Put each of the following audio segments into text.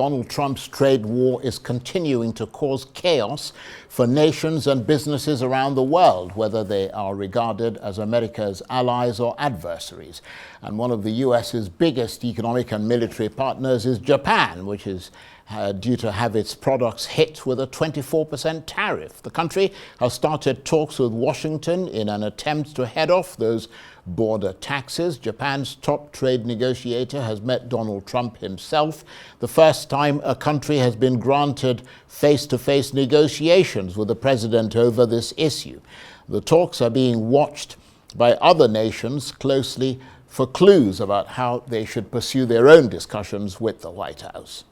Donald Trump's trade war is continuing to cause chaos for nations and businesses around the world, whether they are regarded as America's allies or adversaries. And one of the US's biggest economic and military partners is Japan, which is due to have its products hit with a 24% tariff. The country has started talks with Washington in an attempt to head off those border taxes. Japan's top trade negotiator has met Donald Trump himself, the first time a country has been granted face-to-face negotiations with the president over this issue. The talks are being watched by other nations closely for clues about how they should pursue their own discussions with the White House.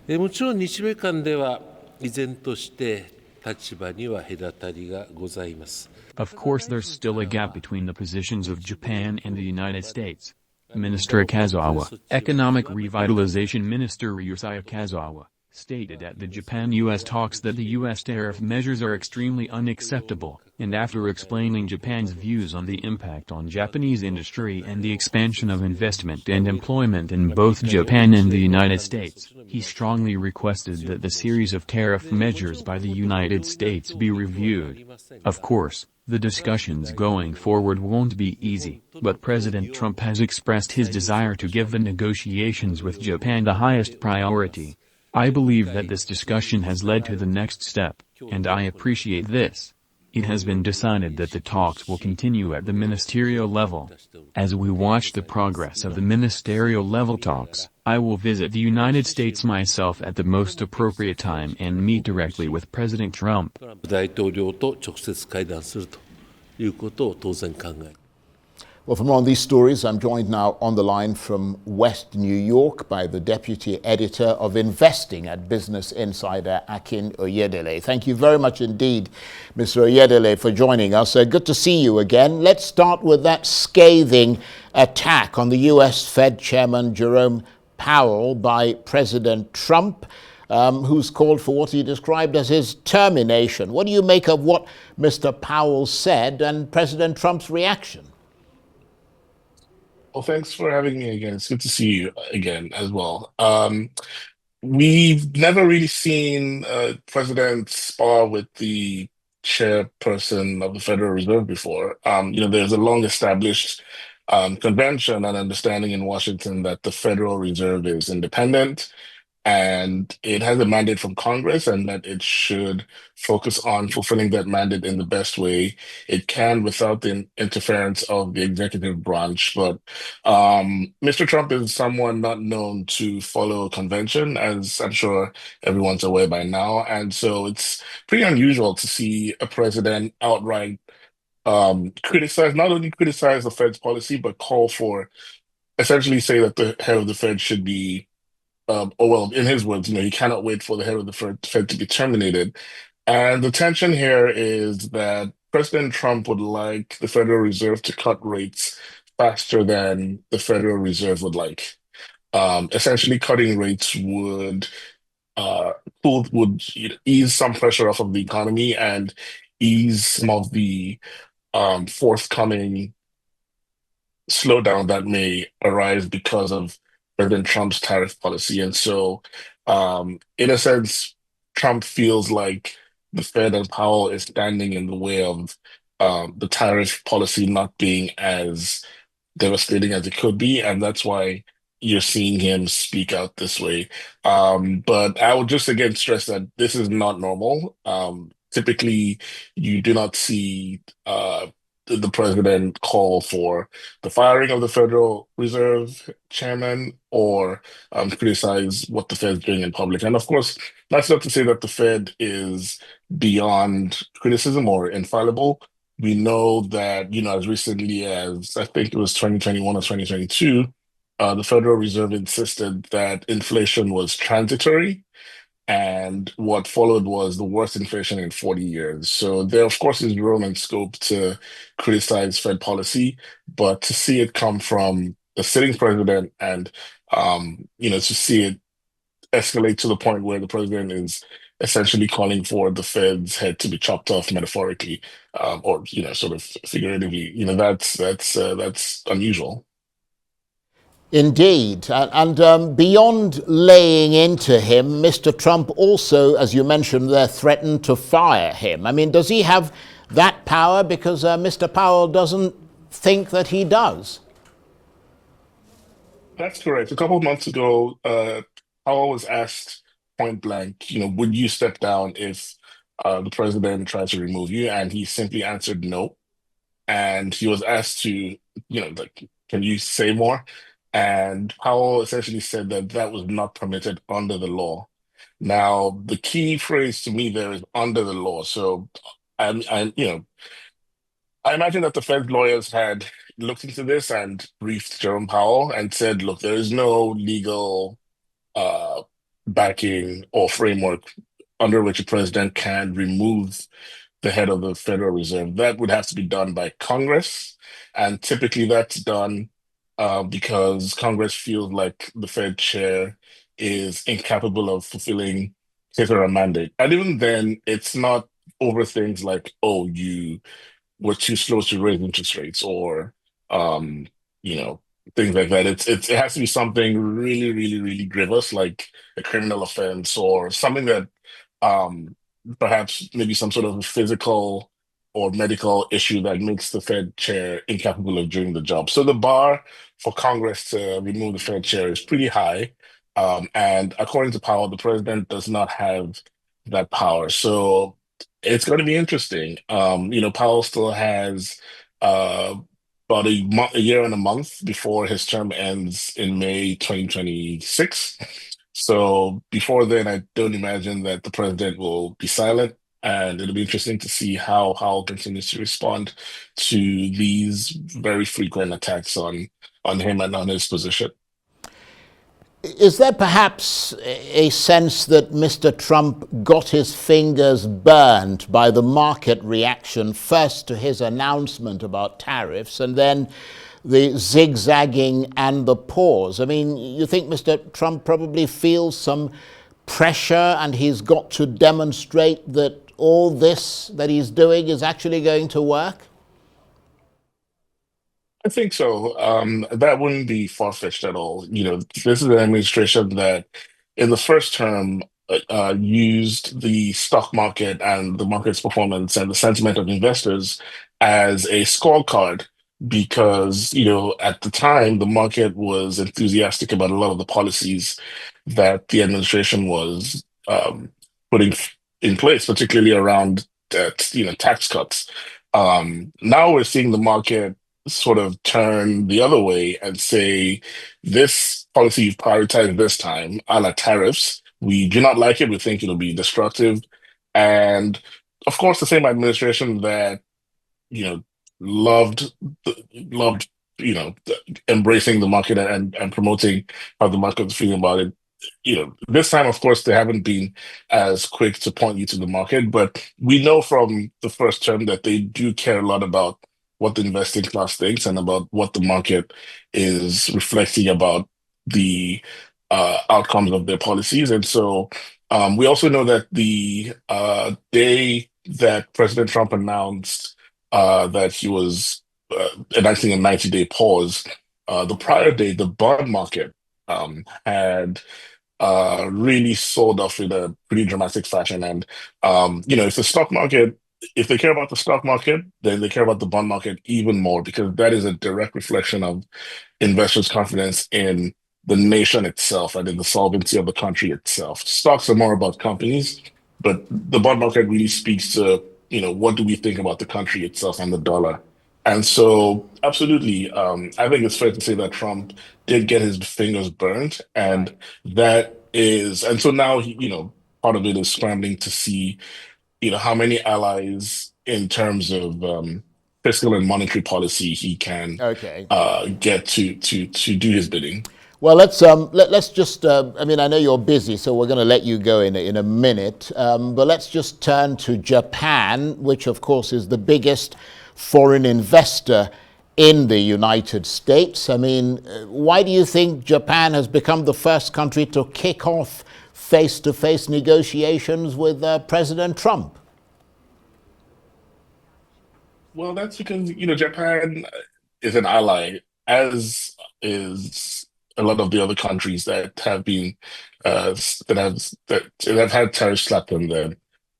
もちろん日米間では依然として立場には隔たりがございます。Of course, there's still a gap between the positions of Japan and the United States. Minister Kazawa, Economic Revitalization Minister Ryusaya Kazawa, stated at the Japan-US talks that the U.S. tariff measures are extremely unacceptable, and after explaining Japan's views on the impact on Japanese industry and the expansion of investment and employment in both Japan and the United States, he strongly requested that the series of tariff measures by the United States be reviewed. Of course, the discussions going forward won't be easy, but President Trump has expressed his desire to give the negotiations with Japan the highest priority. I believe that this discussion has led to the next step, and I appreciate this. It has been decided that the talks will continue at the ministerial level. As we watch the progress of the ministerial level talks, I will visit the United States myself at the most appropriate time and meet directly with President Trump. 大統領と直接会談するということを当然考え。 Well, for more on these stories, I'm joined now on the line from West New York by the Deputy Editor of Investing at Business Insider, Akin Oyedele. Thank you very much indeed, Mr. Oyedele, for joining us. Good to see you again. Let's start with that scathing attack on the U.S. Fed Chairman Jerome Powell by President Trump, who's called for what he described as his termination. What do you make of what Mr. Powell said and President Trump's reaction? Well, thanks for having me again. It's good to see you again as well. We've never really seen a president spar with the chairperson of the Federal Reserve before. There's a long-established convention and understanding in Washington that the Federal Reserve is independent and it has a mandate from Congress and that it should focus on fulfilling that mandate in the best way it can without the interference of the executive branch. But Mr. Trump is someone not known to follow convention, as I'm sure everyone's aware by now. And so it's pretty unusual to see a president outright not only criticize the Fed's policy, but call for, essentially say that the head of the Fed should be in his words, he cannot wait for the head of the Fed to be terminated. And the tension here is that President Trump would like the Federal Reserve to cut rates faster than the Federal Reserve would like. Essentially, cutting rates would ease some pressure off of the economy and ease some of the forthcoming slowdown that may arise because of President Trump's tariff policy. And so, in a sense, Trump feels like the Fed and Powell is standing in the way of the tariff policy not being as devastating as it could be. And that's why you're seeing him speak out this way. But I would just again stress that this is not normal. Typically, you do not see the president call for the firing of the Federal Reserve chairman or criticize what the Fed's doing in public. And of course, that's not to say that the Fed is beyond criticism or infallible. We know that, as recently as I think it was 2021 or 2022, the Federal Reserve insisted that inflation was transitory. And what followed was the worst inflation in 40 years. So there, of course, is room and scope to criticize Fed policy, but to see it come from the sitting president and, to see it escalate to the point where the president is essentially calling for the Fed's head to be chopped off metaphorically, or, sort of figuratively, that's unusual. Indeed. And beyond laying into him, Mr. Trump also, as you mentioned there, threatened to fire him. I mean, does he have that power? Because Mr. Powell doesn't think that he does. That's correct. A couple of months ago, Powell was asked point blank, would you step down if the president tried to remove you? And he simply answered no. And he was asked to, like, can you say more? And Powell essentially said that that was not permitted under the law. Now, the key phrase to me there is under the law. So I imagine that the Fed lawyers had looked into this and briefed Jerome Powell and said, look, there is no legal uh, backing or framework under which a president can remove the head of the Federal Reserve. That would have to be done by Congress. And typically that's done because Congress feels like the Fed chair is incapable of fulfilling his or her mandate. And even then, it's not over things like, oh, you were too slow to raise interest rates or um, you know, things like that. It has to be something really, really, really grievous, like a criminal offense or something that um perhaps maybe some sort of physical or medical issue that makes the Fed chair incapable of doing the job. So the bar for Congress to remove the Fed chair is pretty high. And according to Powell, the president does not have that power. So it's going to be interesting. Powell still has uh, about a year and a month before his term ends in May 2026. So before then, I don't imagine that the president will be silent, and it'll be interesting to see how Howell continues to respond to these very frequent attacks on him and on his position. Is there perhaps a sense that Mr. Trump got his fingers burned by the market reaction first to his announcement about tariffs and then the zigzagging and the pause? I mean, you think Mr. Trump probably feels some pressure and he's got to demonstrate that all this that he's doing is actually going to work? I think so. That wouldn't be far-fetched at all. This is an administration that, in the first term, used the stock market and the market's performance and the sentiment of investors as a scorecard because, at the time, the market was enthusiastic about a lot of the policies that the administration was putting in place, particularly around, tax cuts. Now we're seeing the market sort of turn the other way and say, this policy you've prioritized this time, a la tariffs, we do not like it. We think it'll be destructive. And of course, the same administration that, you know, loved, loved, embracing the market and promoting how the market was feeling about it. This time, of course, they haven't been as quick to point you to the market, but we know from the first term that they do care a lot about what the investing class thinks and about what the market is reflecting about the outcomes of their policies. And so we also know that the day that President Trump announced that he was enacting a 90-day pause, the prior day, the bond market had really sold off in a pretty dramatic fashion. And if the stock market, if they care about the stock market, then they care about the bond market even more because that is a direct reflection of investors' confidence in the nation itself and in the solvency of the country itself. Stocks are more about companies, but the bond market really speaks to, what do we think about the country itself and the dollar. And so, absolutely, I think it's fair to say that Trump did get his fingers burned, and Right. and so now part of it is scrambling to see, how many allies in terms of fiscal and monetary policy he can Okay. get to do his bidding. Well, let's just. I mean, I know you're busy, so we're going to let you go in a minute. But let's just turn to Japan, which of course is the biggest foreign investor in the United States. I mean, why do you think Japan has become the first country to kick off face-to-face negotiations with President Trump? Well, that's because Japan is an ally, as is a lot of the other countries that have been that have had tariffs slapped on them.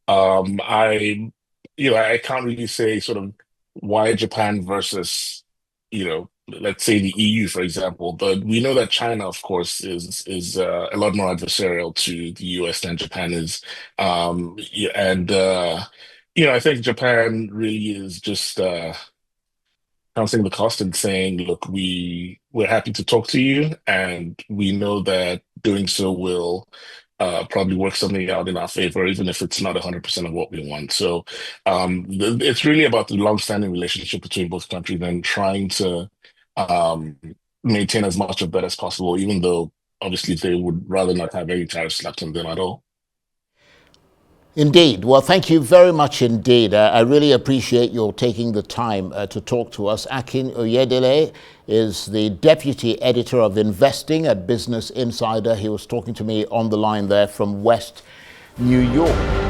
I I can't really say sort of why Japan versus let's say the EU, for example, but we know that China, of course, is a lot more adversarial to the US than Japan is. Yeah, and I think Japan really is just counting the cost and saying, look, we're happy to talk to you, and we know that doing so will probably work something out in our favor, even if it's not 100% of what we want. So it's really about the long-standing relationship between both countries and trying to um, maintain as much of that as possible, even though obviously they would rather not have any tariffs slapped on them at all. Indeed. Well, thank you very much indeed. I really appreciate your taking the time to talk to us. Akin Oyedele is the Deputy Editor of Investing at Business Insider. He was talking to me on the line there from West New York.